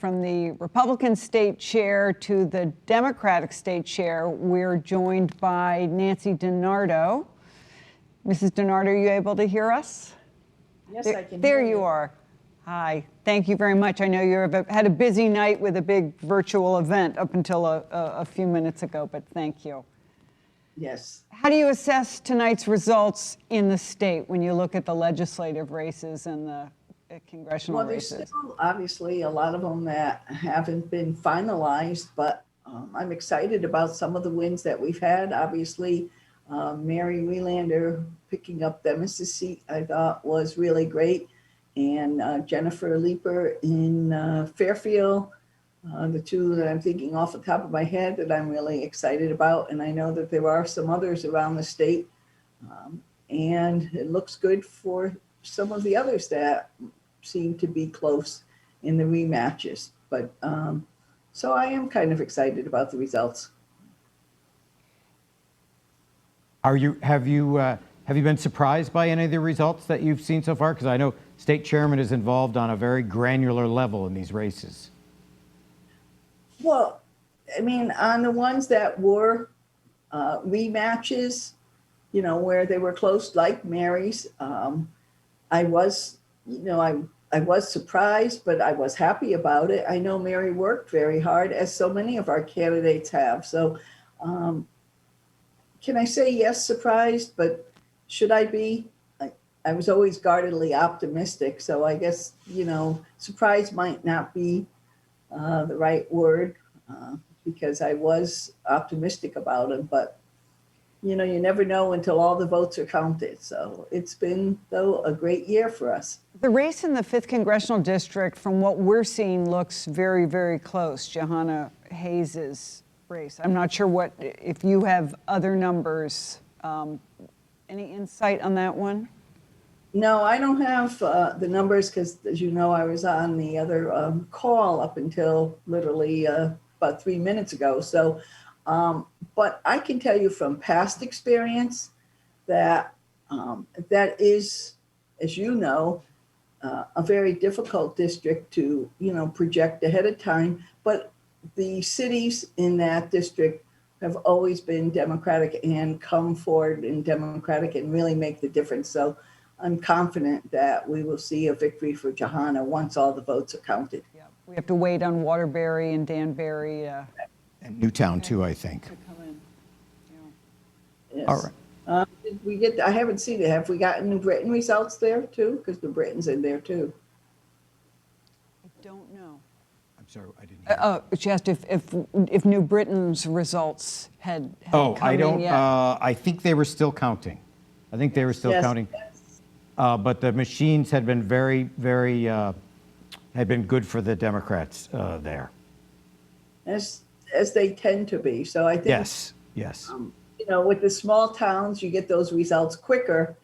From the Republican state chair to the Democratic state chair, we're joined by Nancy DiNardo. Mrs. DiNardo, are you able to hear us? Yes, I can There hear you. you are. Hi. Thank you very much. I know you had a busy night with a big virtual event up until a few minutes ago, but thank you. Yes. How do you assess tonight's results in the state when you look at the legislative races and the congressional races? There's still obviously a lot of them that haven't been finalized, but I'm excited about some of the wins that we've had. Obviously, Mary Wielander picking up the Mrs. seat, I thought was really great. And Jennifer Leeper in Fairfield, the two that I'm thinking off the top of my head that I'm really excited about. And I know that there are some others around the state. And it looks good for some of the others that seem to be close in the rematches. But so I am kind of excited about the results. Have you been surprised by any of the results that you've seen so far? Because I know state chairman is involved on a very granular level in these races. Well, I mean, on the ones that were rematches, you know, where they were close, like Mary's, I was surprised, but I was happy about it. I know Mary worked very hard, as so many of our candidates have. So can I say yes, surprised, but should I be? I was always guardedly optimistic. So I guess, you know, surprise might not be the right word because I was optimistic about it. But, you know, you never know until all the votes are counted. So it's been, though, a great year for us. The race in the 5th Congressional District, from what we're seeing, looks very, very close. Johanna Hayes' race. I'm not sure if you have other numbers. Any insight on that one? No, I don't have the numbers because, as you know, I was on the other call up until literally about 3 minutes ago. So, but I can tell you from past experience that that is, as you know, a very difficult district to, you know, project ahead of time. But the cities in that district have always been Democratic and come forward in Democratic and really make the difference. So I'm confident that we will see a victory for Johanna once all the votes are counted. Yeah, we have to wait on Waterbury and Danbury. And Newtown too, I think. To come in. Yes. All right. Did we get? I haven't seen it. Have we gotten New Britain results there too? Because New Britain's in there too. I don't know. I'm sorry, I didn't hear. She asked if New Britain's results had come I don't. in yet. I think they were still counting. I think they were still Yes. counting. But the machines had been very had been good for the Democrats there. As they tend to be. So I think. Yes. You know, with the small towns, you get those results quicker,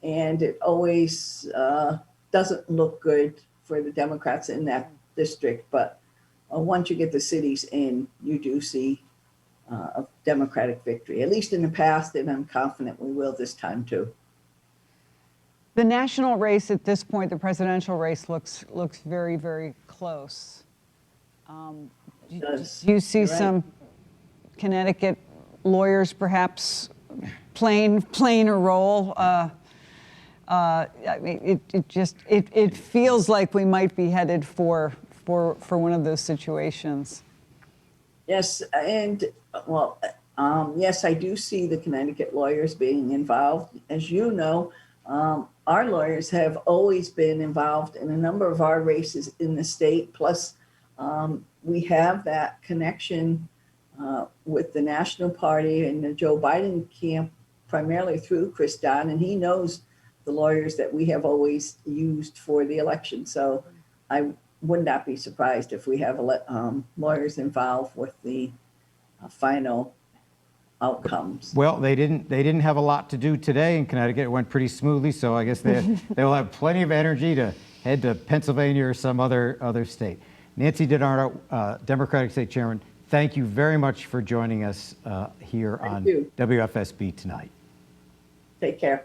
and it always doesn't look good for the Democrats in that district. But once you get the cities in, you do see a Democratic victory, at least in the past, and I'm confident we will this time too. The national race at this point, the presidential race, looks very, very close. Do you see some Connecticut lawyers perhaps playing a role? I mean, it feels like we might be headed for one of those situations. Yes, and well, yes, I do see the Connecticut lawyers being involved. As you know, our lawyers have always been involved in a number of our races in the state. Plus, we have that connection with the National Party and the Joe Biden camp, primarily through Chris Don, and he knows the lawyers that we have always used for the election. So I would not be surprised if we have lawyers involved with the final outcomes. Well, they didn't have a lot to do today in Connecticut. It went pretty smoothly, so I guess they will have plenty of energy to head to Pennsylvania or some other state. Nancy DiNardo, Democratic State Chairman, thank you very much for joining us here on WFSB tonight. Take care.